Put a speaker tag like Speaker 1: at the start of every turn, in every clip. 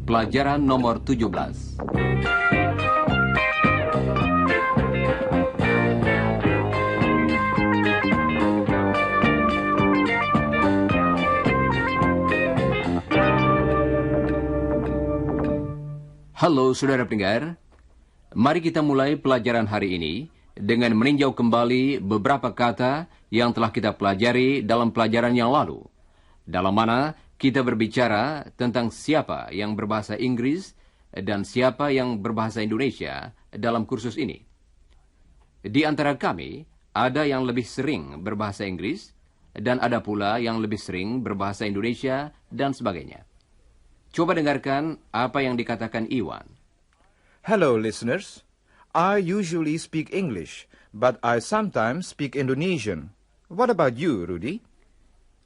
Speaker 1: Pelajaran nomor 17. Halo saudara pendengar, mari kita mulai pelajaran hari ini dengan meninjau kembali beberapa kata yang telah kita pelajari dalam pelajaran yang lalu, dalam mana kita berbicara tentang siapa yang berbahasa Inggris dan siapa yang berbahasa Indonesia dalam kursus ini. Di antara kami, ada yang lebih sering berbahasa Inggris dan ada pula yang lebih sering berbahasa Indonesia dan sebagainya. Coba dengarkan apa yang dikatakan Iwan.
Speaker 2: Hello, listeners. I usually speak English, but I sometimes speak Indonesian. What about you, Rudy?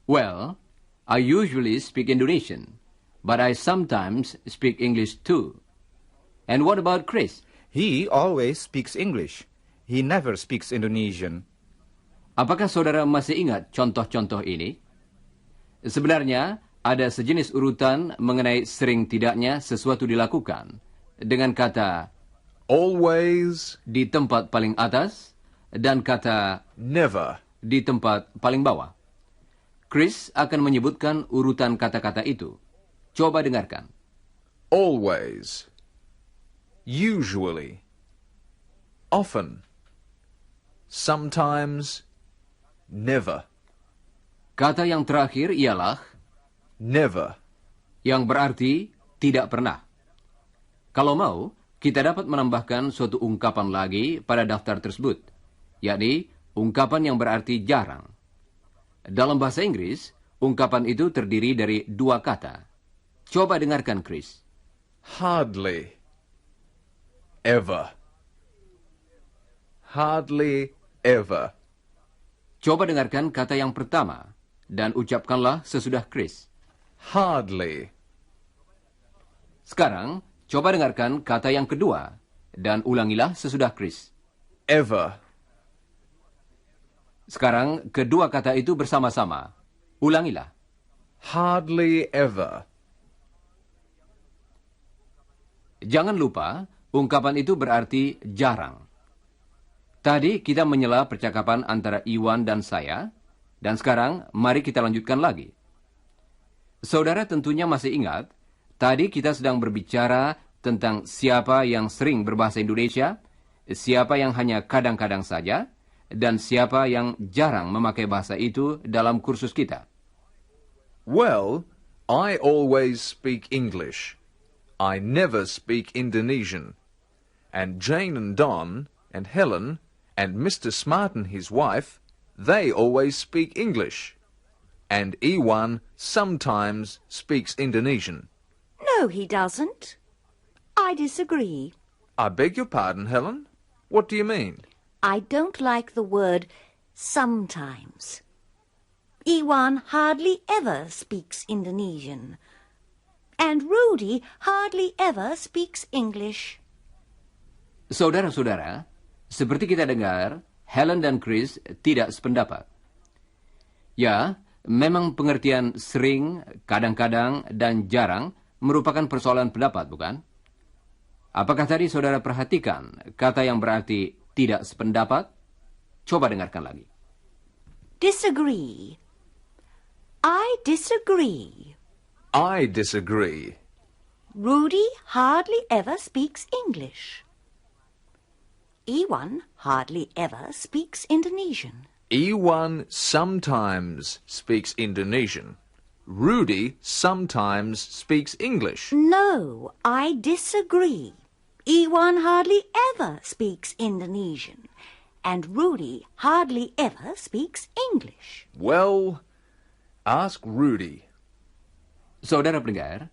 Speaker 1: Well, I usually speak Indonesian, but I sometimes speak English too. And what about Chris?
Speaker 2: He always speaks English. He never speaks Indonesian.
Speaker 1: Apakah saudara masih ingat contoh-contoh ini? Sebenarnya, ada sejenis urutan mengenai sering tidaknya sesuatu dilakukan dengan kata
Speaker 2: always
Speaker 1: di tempat paling atas dan kata
Speaker 2: never
Speaker 1: di tempat paling bawah. Chris akan menyebutkan urutan kata-kata itu. Coba dengarkan.
Speaker 2: Always, usually, often, sometimes, never.
Speaker 1: Kata yang terakhir ialah
Speaker 2: never,
Speaker 1: yang berarti tidak pernah. Kalau mau, kita dapat menambahkan suatu ungkapan lagi pada daftar tersebut, yakni ungkapan yang berarti jarang. Dalam bahasa Inggris, ungkapan itu terdiri dari dua kata. Coba dengarkan, Chris.
Speaker 2: Hardly, ever. Hardly, ever.
Speaker 1: Coba dengarkan kata yang pertama, dan ucapkanlah sesudah Chris.
Speaker 2: Hardly.
Speaker 1: Sekarang, coba dengarkan kata yang kedua, dan ulangilah sesudah Chris.
Speaker 2: Ever.
Speaker 1: Sekarang, kedua kata itu bersama-sama. Ulangilah.
Speaker 2: Hardly ever.
Speaker 1: Jangan lupa, ungkapan itu berarti jarang. Tadi kita menyela percakapan antara Iwan dan saya, dan sekarang mari kita lanjutkan lagi. Saudara tentunya masih ingat, tadi kita sedang berbicara tentang siapa yang sering berbahasa Indonesia, siapa yang hanya kadang-kadang saja, dan siapa yang jarang memakai bahasa itu dalam kursus kita.
Speaker 3: Well, I always speak English. I never speak Indonesian. And Jane and Don and Helen and Mr. Smart and his wife, they always speak English. And Iwan sometimes speaks Indonesian.
Speaker 4: No, he doesn't. I disagree.
Speaker 3: I beg your pardon, Helen? What do you mean?
Speaker 4: I don't like the word sometimes. Iwan hardly ever speaks Indonesian. And Rudy hardly ever speaks English.
Speaker 1: Saudara-saudara, seperti kita dengar, Helen dan Chris tidak sependapat. Ya, memang pengertian sering, kadang-kadang, dan jarang merupakan persoalan pendapat, bukan? Apakah tadi saudara perhatikan kata yang berarti tidak sependapat? Coba dengarkan lagi.
Speaker 4: Disagree. I disagree.
Speaker 3: I disagree.
Speaker 4: Rudy hardly ever speaks English. Iwan hardly ever speaks Indonesian.
Speaker 3: Iwan sometimes speaks Indonesian. Rudy sometimes speaks English.
Speaker 4: No, I disagree. Iwan hardly ever speaks Indonesian. And Rudy hardly ever speaks English.
Speaker 3: Well, ask Rudy.
Speaker 1: Saudara pendengar,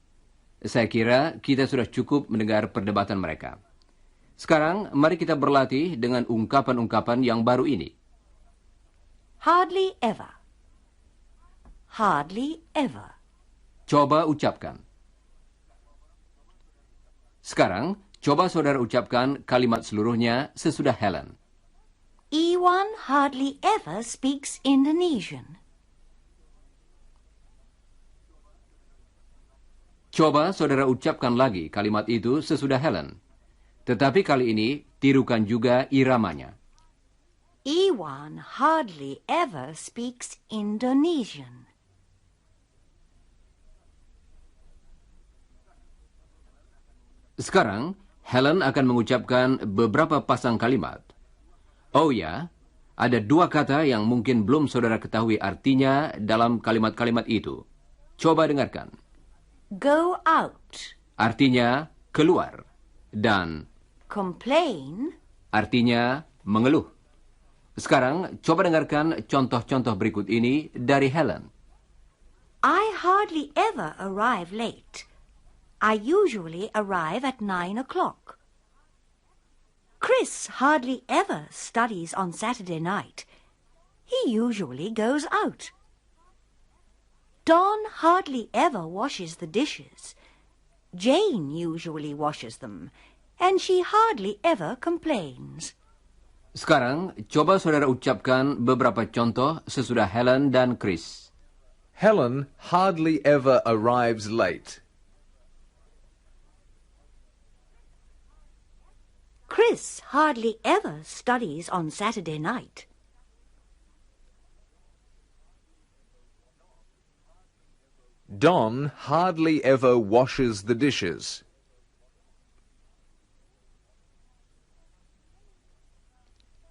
Speaker 1: saya kira kita sudah cukup mendengar perdebatan mereka. Sekarang, mari kita berlatih dengan ungkapan-ungkapan yang baru ini.
Speaker 4: Hardly ever. Hardly ever.
Speaker 1: Coba ucapkan. Sekarang, coba saudara ucapkan kalimat seluruhnya sesudah Helen.
Speaker 4: Iwan hardly ever speaks Indonesian.
Speaker 1: Coba saudara ucapkan lagi kalimat itu sesudah Helen. Tetapi kali ini tirukan juga iramanya.
Speaker 4: Iwan hardly ever speaks Indonesian.
Speaker 1: Sekarang, Helen akan mengucapkan beberapa pasang kalimat. Oh ya, ada dua kata yang mungkin belum saudara ketahui artinya dalam kalimat-kalimat itu. Coba dengarkan.
Speaker 4: Go out.
Speaker 1: Artinya keluar. Dan
Speaker 4: Complain.
Speaker 1: artinya mengeluh. Sekarang, coba dengarkan contoh-contoh berikut ini dari Helen.
Speaker 4: I hardly ever arrive late. I usually arrive at 9 o'clock. Chris hardly ever studies on Saturday night. He usually goes out. Don hardly ever washes the dishes. Jane usually washes them, and she hardly ever complains.
Speaker 1: Sekarang, coba saudara ucapkan beberapa contoh sesudah Helen dan Chris.
Speaker 3: Helen hardly ever arrives late.
Speaker 4: Chris hardly ever studies on Saturday night.
Speaker 3: Don hardly ever washes the dishes.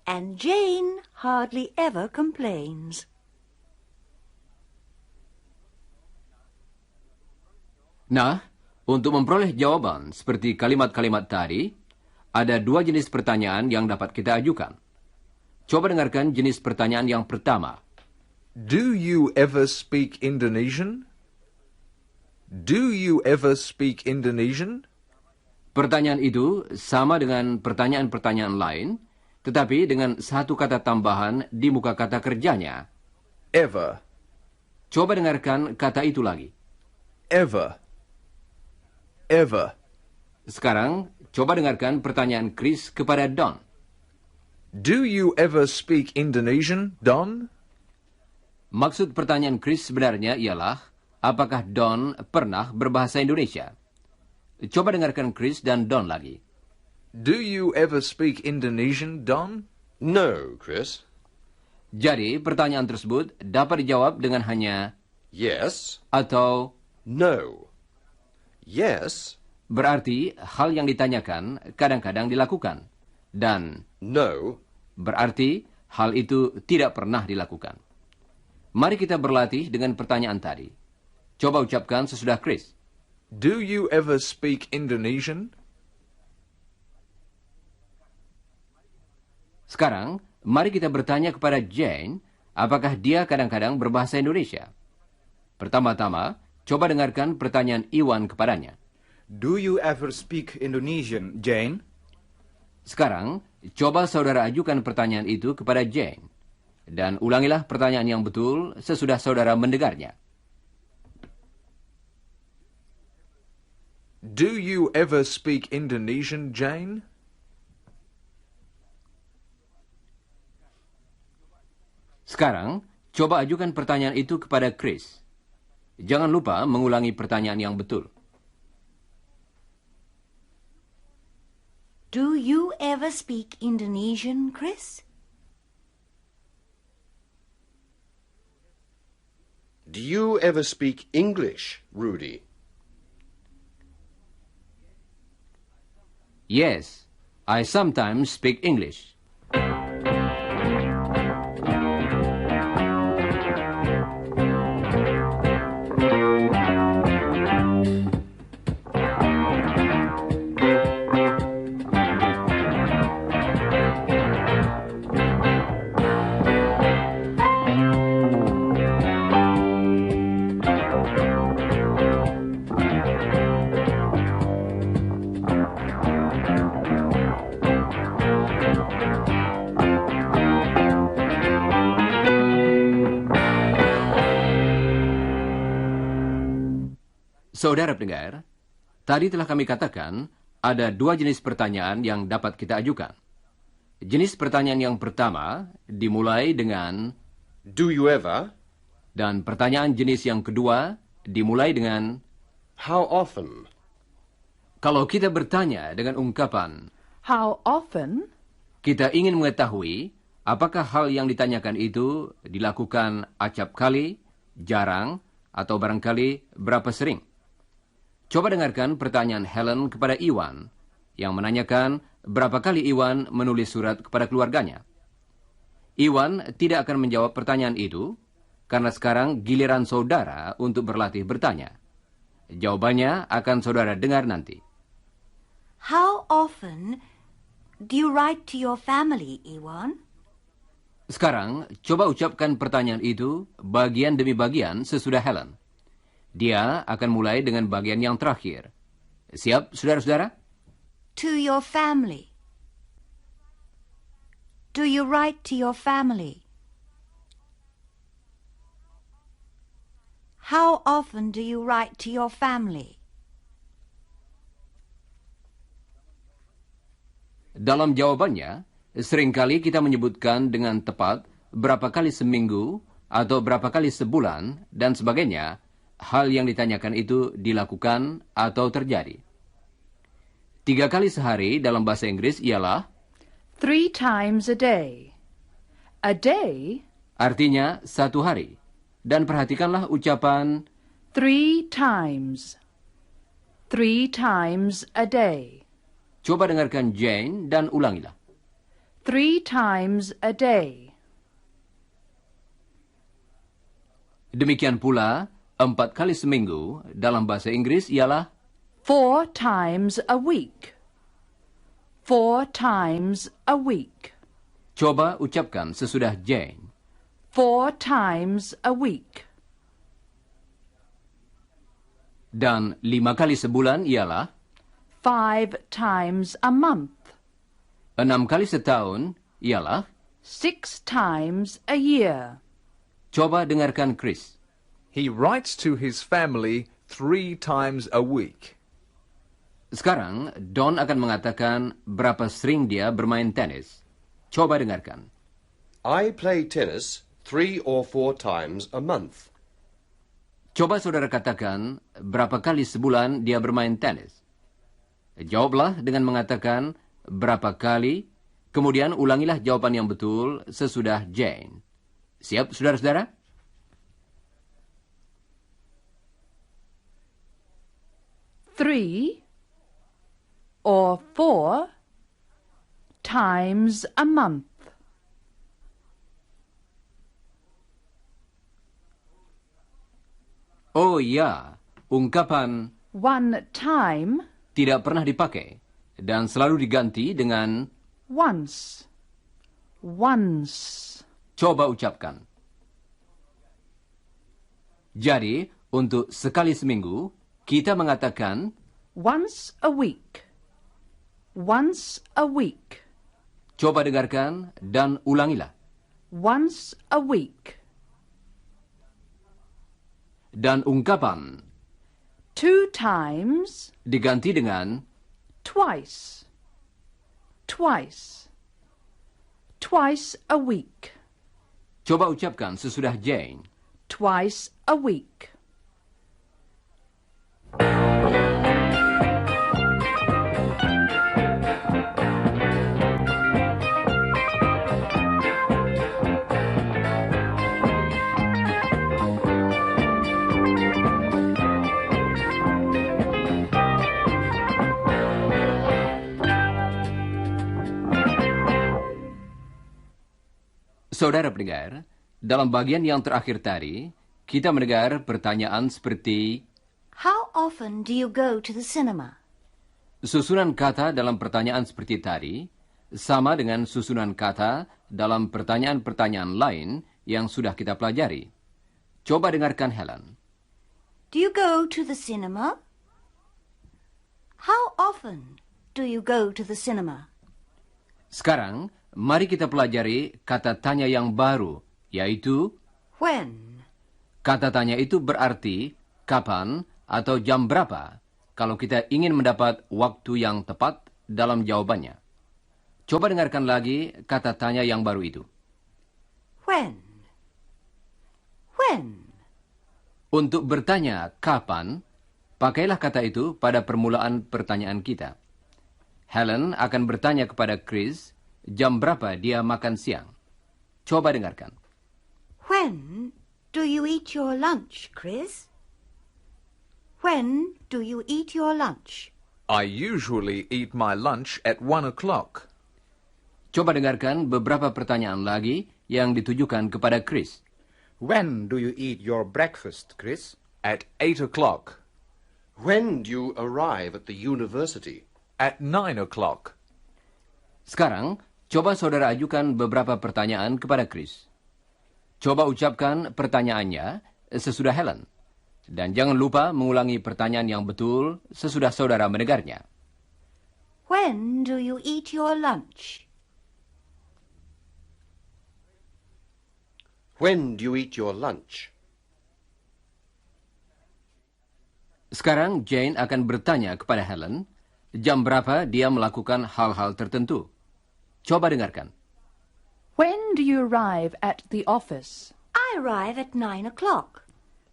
Speaker 4: And Jane hardly ever complains.
Speaker 1: Nah, untuk memperoleh jawaban seperti kalimat-kalimat tadi, ada dua jenis pertanyaan yang dapat kita ajukan. Coba dengarkan jenis pertanyaan yang pertama.
Speaker 3: Do you ever speak Indonesian? Do you ever speak Indonesian?
Speaker 1: Pertanyaan itu sama dengan pertanyaan-pertanyaan lain, tetapi dengan satu kata tambahan di muka kata kerjanya.
Speaker 3: Ever.
Speaker 1: Coba dengarkan kata itu lagi.
Speaker 3: Ever. Ever.
Speaker 1: Sekarang, coba dengarkan pertanyaan Chris kepada Don.
Speaker 3: Do you ever speak Indonesian, Don?
Speaker 1: Maksud pertanyaan Chris sebenarnya ialah, apakah Don pernah berbahasa Indonesia? Coba dengarkan Chris dan Don lagi.
Speaker 3: Do you ever speak Indonesian, Don?
Speaker 5: No, Chris.
Speaker 1: Jadi, pertanyaan tersebut dapat dijawab dengan hanya
Speaker 5: Yes.
Speaker 1: atau
Speaker 5: No. Yes.
Speaker 1: berarti hal yang ditanyakan kadang-kadang dilakukan. Dan
Speaker 5: No.
Speaker 1: berarti hal itu tidak pernah dilakukan. Mari kita berlatih dengan pertanyaan tadi. Coba ucapkan sesudah Chris.
Speaker 3: Do you ever speak Indonesian?
Speaker 1: Sekarang, mari kita bertanya kepada Jane, apakah dia kadang-kadang berbahasa Indonesia? Pertama-tama, coba dengarkan pertanyaan Iwan kepadanya.
Speaker 2: Do you ever speak Indonesian, Jane?
Speaker 1: Sekarang, coba saudara ajukan pertanyaan itu kepada Jane. Dan ulangilah pertanyaan yang betul sesudah saudara mendengarnya.
Speaker 3: Do you ever speak Indonesian, Jane?
Speaker 1: Sekarang, coba ajukan pertanyaan itu kepada Chris. Jangan lupa mengulangi pertanyaan yang betul.
Speaker 4: Do you ever speak Indonesian, Chris?
Speaker 5: Do you ever speak English, Rudy?
Speaker 1: Yes, I sometimes speak English. Saudara pendengar, tadi telah kami katakan ada dua jenis pertanyaan yang dapat kita ajukan. Jenis pertanyaan yang pertama dimulai dengan
Speaker 5: Do you ever?
Speaker 1: dan pertanyaan jenis yang kedua dimulai dengan
Speaker 5: How often?
Speaker 1: kalau kita bertanya dengan ungkapan
Speaker 6: How often?
Speaker 1: kita ingin mengetahui apakah hal yang ditanyakan itu dilakukan acap kali, jarang, atau barangkali berapa sering. Coba dengarkan pertanyaan Helen kepada Iwan yang menanyakan berapa kali Iwan menulis surat kepada keluarganya. Iwan tidak akan menjawab pertanyaan itu karena sekarang giliran saudara untuk berlatih bertanya. Jawabannya akan saudara dengar nanti.
Speaker 4: How often do you write to your family, Iwan?
Speaker 1: Sekarang, coba ucapkan pertanyaan itu bagian demi bagian sesudah Helen. Dia akan mulai dengan bagian yang terakhir. Siap, saudara-saudara?
Speaker 4: To your family. Do you write to your family? How often do you write to your family?
Speaker 1: Dalam jawabannya, seringkali kita menyebutkan dengan tepat berapa kali seminggu atau berapa kali sebulan dan sebagainya. Hal yang ditanyakan itu dilakukan atau terjadi. 3 kali sehari dalam bahasa Inggris ialah
Speaker 6: 3 times a day. A day,
Speaker 1: artinya 1 hari. Dan perhatikanlah ucapan
Speaker 6: 3 times. 3 times a day.
Speaker 1: coba dengarkan Jane dan ulangilah.
Speaker 6: 3 times a day.
Speaker 1: Demikian pula 4 kali seminggu dalam bahasa Inggris ialah
Speaker 6: 4 times a week. 4 times a week.
Speaker 1: coba ucapkan sesudah Jane.
Speaker 6: 4 times a week.
Speaker 1: Dan 5 kali sebulan ialah
Speaker 6: 5 times a month.
Speaker 1: 6 kali setahun ialah
Speaker 6: 6 times a year.
Speaker 1: coba dengarkan Chris.
Speaker 3: He writes to his family 3 times a week.
Speaker 1: Sekarang Don akan mengatakan berapa sering dia bermain tenis. Coba dengarkan.
Speaker 5: I play tennis 3 or 4 times a month.
Speaker 1: Coba saudara katakan berapa kali sebulan dia bermain tenis. Jawablah dengan mengatakan berapa kali, kemudian ulangilah jawaban yang betul sesudah Jane. Siap, saudara-saudara?
Speaker 6: Three or 4 times a month.
Speaker 1: Oh ya, ungkapan
Speaker 6: 1 time,
Speaker 1: tidak pernah dipakai dan selalu diganti dengan
Speaker 6: once. Once.
Speaker 1: coba ucapkan. Jadi, untuk sekali seminggu, kita mengatakan
Speaker 6: Once a week. Once a week.
Speaker 1: coba dengarkan dan ulangilah.
Speaker 6: Once a week.
Speaker 1: Dan ungkapan
Speaker 6: 2 times,
Speaker 1: diganti dengan
Speaker 6: twice. Twice. Twice a week.
Speaker 1: coba ucapkan sesudah Jane.
Speaker 6: Twice a week.
Speaker 1: Saudara pendengar, dalam bagian yang terakhir tadi, kita mendengar pertanyaan seperti
Speaker 4: How often do you go to the cinema?
Speaker 1: susunan kata dalam pertanyaan seperti tadi sama dengan susunan kata dalam pertanyaan-pertanyaan lain yang sudah kita pelajari. Coba dengarkan Helen.
Speaker 4: Do you go to the cinema? How often do you go to the cinema?
Speaker 1: Sekarang, mari kita pelajari kata tanya yang baru, yaitu
Speaker 4: When?
Speaker 1: kata tanya itu berarti kapan atau jam berapa kalau kita ingin mendapat waktu yang tepat dalam jawabannya. Coba dengarkan lagi kata tanya yang baru itu.
Speaker 4: When? When?
Speaker 1: Untuk bertanya kapan, pakailah kata itu pada permulaan pertanyaan kita. Helen akan bertanya kepada Chris jam berapa dia makan siang. Coba dengarkan.
Speaker 4: When do you eat your lunch, Chris? When do you eat your lunch?
Speaker 3: I usually eat my lunch at 1 o'clock.
Speaker 1: Coba dengarkan beberapa pertanyaan lagi yang ditujukan kepada Chris.
Speaker 2: When do you eat your breakfast, Chris?
Speaker 3: At 8 o'clock.
Speaker 5: When do you arrive at the university?
Speaker 3: At 9 o'clock.
Speaker 1: Sekarang, coba saudara ajukan beberapa pertanyaan kepada Chris. Coba ucapkan pertanyaannya sesudah Helen. Dan jangan lupa mengulangi pertanyaan yang betul sesudah saudara mendengarnya.
Speaker 4: When do you eat your lunch?
Speaker 5: When do you eat your lunch?
Speaker 1: Sekarang Jane akan bertanya kepada Helen, jam berapa dia melakukan hal-hal tertentu. Coba dengarkan.
Speaker 6: When do you arrive at the office?
Speaker 4: I arrive at 9 o'clock.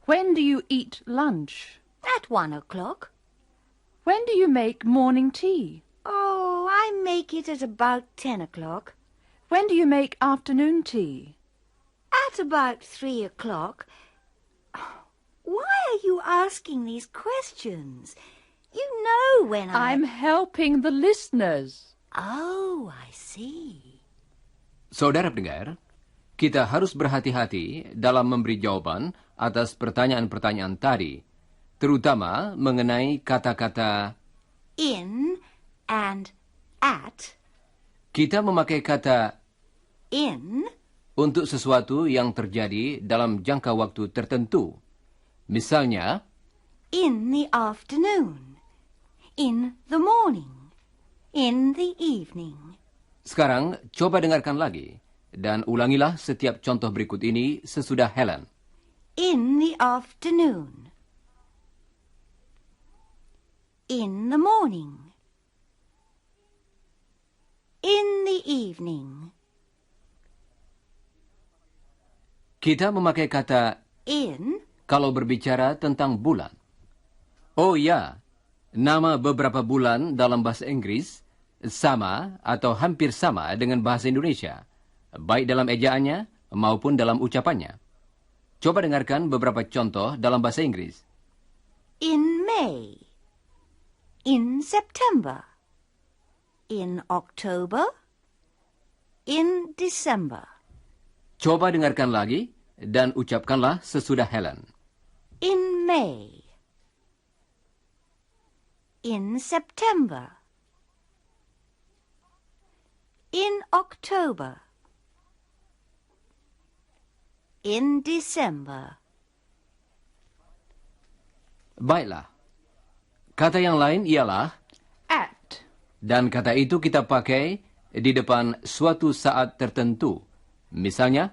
Speaker 6: When do you eat lunch?
Speaker 4: At 1 o'clock.
Speaker 6: When do you make morning tea?
Speaker 4: Oh, I make it at about 10 o'clock.
Speaker 6: When do you make afternoon tea?
Speaker 4: At about 3 o'clock. Why are you asking these questions? You know when
Speaker 6: I'm helping the listeners.
Speaker 4: Oh, I see.
Speaker 1: Saudara pendengar, kita harus berhati-hati dalam memberi jawaban atas pertanyaan-pertanyaan tadi, terutama mengenai kata-kata
Speaker 4: In and at.
Speaker 1: kita memakai kata
Speaker 4: In
Speaker 1: untuk sesuatu yang terjadi dalam jangka waktu tertentu. Misalnya,
Speaker 4: in the afternoon. In the morning. In the evening.
Speaker 1: sekarang coba dengarkan lagi dan ulangilah setiap contoh berikut ini sesudah Helen.
Speaker 4: In the afternoon. In the morning. In the evening.
Speaker 1: Kita memakai kata
Speaker 4: In
Speaker 1: kalau berbicara tentang bulan. Oh ya, nama beberapa bulan dalam bahasa Inggris sama atau hampir sama dengan bahasa Indonesia, baik dalam ejaannya maupun dalam ucapannya. Coba dengarkan beberapa contoh dalam bahasa Inggris.
Speaker 4: in May. In September. In October. In December.
Speaker 1: Coba dengarkan lagi dan ucapkanlah sesudah Helen.
Speaker 4: In May. In September. In October. In December.
Speaker 1: Baiklah. Kata yang lain ialah
Speaker 6: At.
Speaker 1: dan kata itu kita pakai di depan suatu saat tertentu. Misalnya,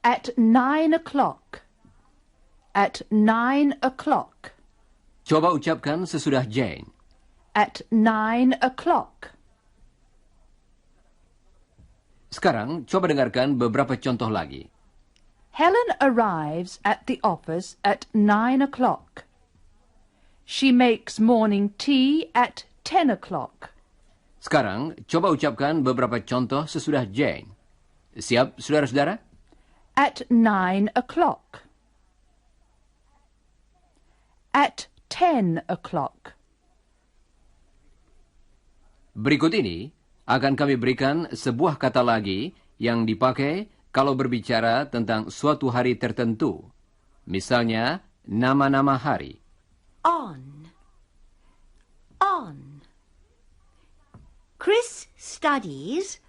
Speaker 6: At 9 o'clock. At 9 o'clock.
Speaker 1: coba ucapkan sesudah Jane.
Speaker 6: At 9 o'clock.
Speaker 1: Sekarang coba dengarkan beberapa contoh lagi.
Speaker 6: Helen arrives at the office at 9 o'clock. She makes morning tea at 10 o'clock.
Speaker 1: Sekarang coba ucapkan beberapa contoh sesudah Jane. Siap, saudara-saudara?
Speaker 6: At 9 o'clock. At 10 o'clock.
Speaker 1: Berikut ini akan kami berikan sebuah kata lagi yang dipakai kalau berbicara tentang suatu hari tertentu. Misalnya, nama-nama hari.
Speaker 4: On. On. Chris studies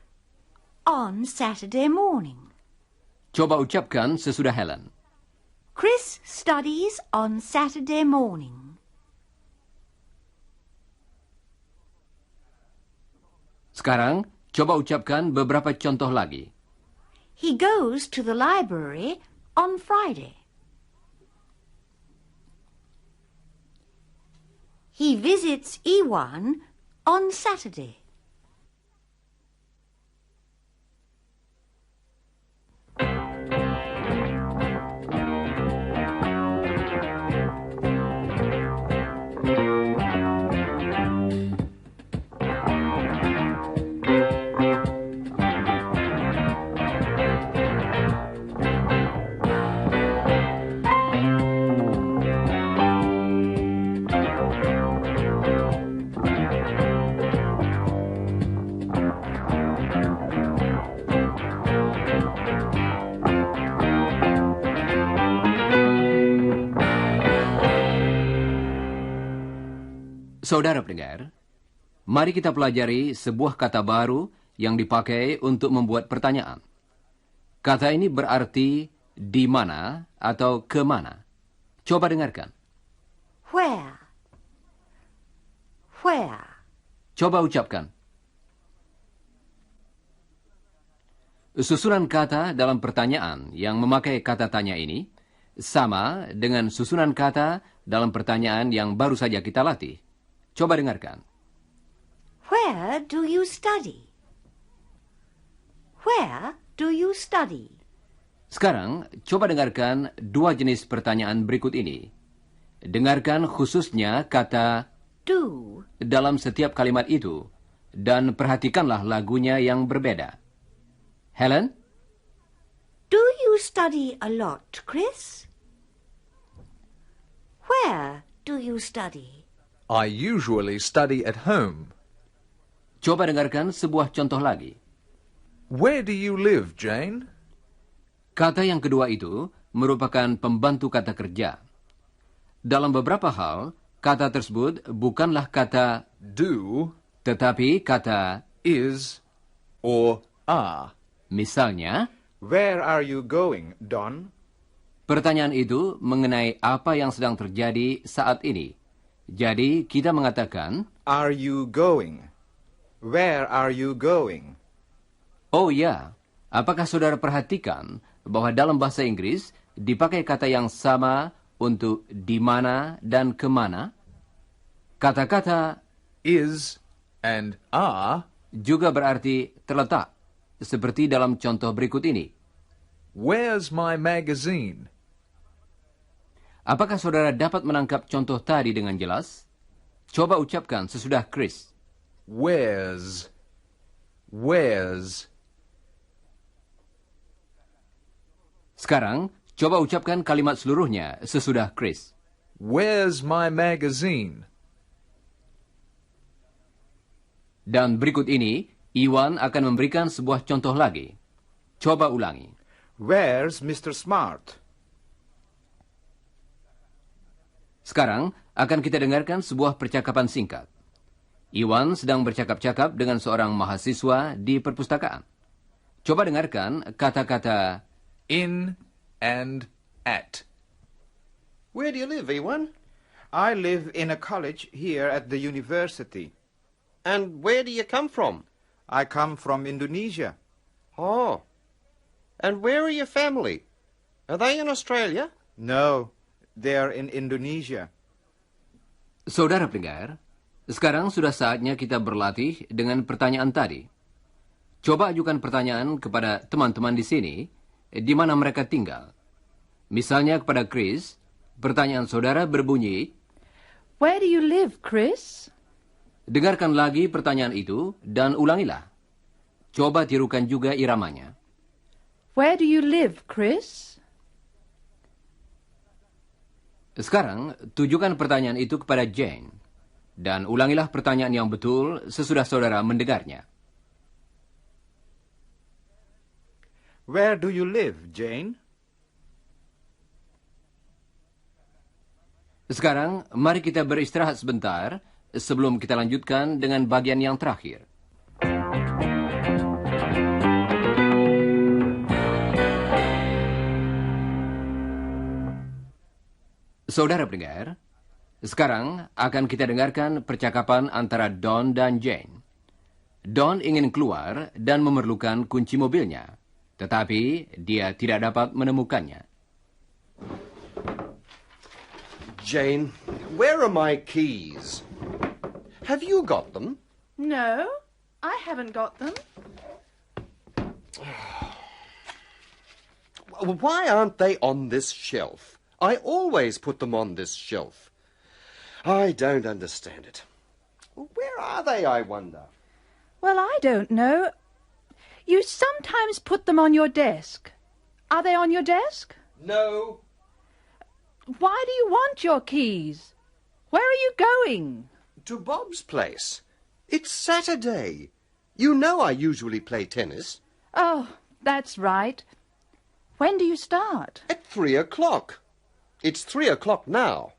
Speaker 4: on Saturday morning.
Speaker 1: Coba ucapkan sesudah Helen.
Speaker 4: Chris studies on Saturday morning.
Speaker 1: Sekarang, coba ucapkan beberapa contoh lagi.
Speaker 4: He goes to the library on Friday. He visits Iwan on Saturday.
Speaker 1: Saudara pendengar, mari kita pelajari sebuah kata baru yang dipakai untuk membuat pertanyaan. Kata ini berarti di mana atau ke mana. Coba dengarkan.
Speaker 4: Where? Where?
Speaker 1: Coba ucapkan. Susunan kata dalam pertanyaan yang memakai kata tanya ini sama dengan susunan kata dalam pertanyaan yang baru saja kita latih. Coba dengarkan.
Speaker 4: Where do you study? Where do you study?
Speaker 1: Sekarang, coba dengarkan dua jenis pertanyaan berikut ini. Dengarkan khususnya kata
Speaker 4: Do.
Speaker 1: dalam setiap kalimat itu, dan perhatikanlah lagunya yang berbeda. Helen,
Speaker 4: Do you study a lot, Chris? Where do you study?
Speaker 3: I usually study at home.
Speaker 1: coba dengarkan sebuah contoh lagi.
Speaker 3: Where do you live, Jane?
Speaker 1: Kata yang kedua itu merupakan pembantu kata kerja. Dalam beberapa hal, kata tersebut bukanlah kata
Speaker 3: Do,
Speaker 1: tetapi kata
Speaker 3: is, or are.
Speaker 1: misalnya.
Speaker 2: Where are you going, Don?
Speaker 1: Pertanyaan itu mengenai apa yang sedang terjadi saat ini. Jadi, kita mengatakan,
Speaker 2: Are you going? Where are you going?
Speaker 1: oh ya, apakah saudara perhatikan bahwa dalam bahasa Inggris dipakai kata yang sama untuk di mana dan kemana? Kata-kata
Speaker 3: Is and are.
Speaker 1: juga berarti terletak, seperti dalam contoh berikut ini.
Speaker 3: Where's my magazine?
Speaker 1: Apakah saudara dapat menangkap contoh tadi dengan jelas? Coba ucapkan sesudah Chris.
Speaker 3: Where's. Where's.
Speaker 1: Sekarang, coba ucapkan kalimat seluruhnya sesudah Chris.
Speaker 3: Where's my magazine?
Speaker 1: Dan berikut ini, Iwan akan memberikan sebuah contoh lagi. Coba ulangi.
Speaker 2: Where's Mr. Smart?
Speaker 1: Sekarang, akan kita dengarkan sebuah percakapan singkat. Iwan sedang bercakap-cakap dengan seorang mahasiswa di perpustakaan. Coba dengarkan kata-kata
Speaker 3: In and at.
Speaker 5: Where do you live, Ewan?
Speaker 2: I live in a college here at the university.
Speaker 5: And where do you come from?
Speaker 2: I come from Indonesia.
Speaker 5: Oh. And where are your family? Are they in Australia?
Speaker 2: No, they're in Indonesia.
Speaker 1: Saudara pendengar, sekarang sudah saatnya kita berlatih dengan pertanyaan tadi. Coba ajukan pertanyaan kepada teman-teman di sini, di mana mereka tinggal. Misalnya kepada Chris, pertanyaan saudara berbunyi,
Speaker 6: Where do you live, Chris?
Speaker 1: dengarkan lagi pertanyaan itu dan ulangilah. Coba tirukan juga iramanya.
Speaker 6: Where do you live, Chris?
Speaker 1: Sekarang, tujukan pertanyaan itu kepada Jane. Dan ulangilah pertanyaan yang betul sesudah saudara mendengarnya.
Speaker 2: Where do you live, Jane?
Speaker 1: Sekarang, mari kita beristirahat sebentar sebelum kita lanjutkan dengan bagian yang terakhir. Saudara pendengar, sekarang akan kita dengarkan percakapan antara Don dan Jane. Don ingin keluar dan memerlukan kunci mobilnya, tetapi dia tidak dapat menemukannya.
Speaker 5: Jane, where are my keys? Have you got them?
Speaker 6: No, I haven't got them.
Speaker 5: Why aren't they on this shelf? I always put them on this shelf. I don't understand it. Where are they, I wonder?
Speaker 6: Well, I don't know. You sometimes put them on your desk. Are they on your desk?
Speaker 5: No.
Speaker 6: Why do you want your keys? Where are you going?
Speaker 5: To Bob's place. It's Saturday. You know I usually play tennis.
Speaker 6: Oh, that's right. When do you start?
Speaker 5: At 3 o'clock. It's 3 o'clock now.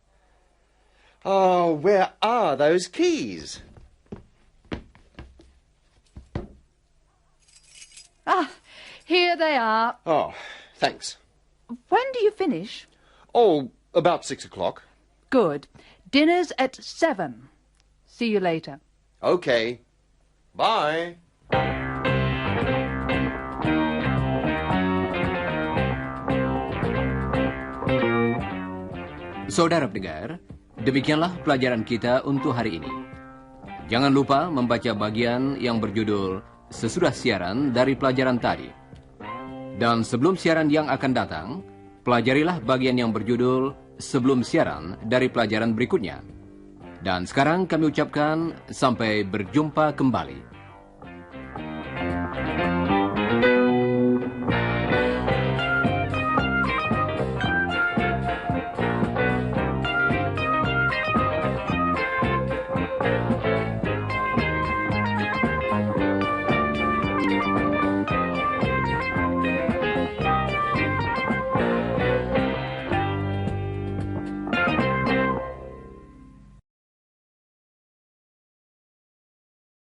Speaker 5: Oh, where are those keys?
Speaker 6: Ah, here they are.
Speaker 5: Oh, thanks.
Speaker 6: When do you finish?
Speaker 5: Oh, about 6 o'clock.
Speaker 6: Good. Dinner's at 7. See you later.
Speaker 5: Okay. Bye.
Speaker 1: Saudara pendengar, demikianlah pelajaran kita untuk hari ini. Jangan lupa membaca bagian yang berjudul sesudah siaran dari pelajaran tadi. Dan sebelum siaran yang akan datang, pelajarilah bagian yang berjudul sebelum siaran dari pelajaran berikutnya. Dan sekarang kami ucapkan sampai berjumpa kembali.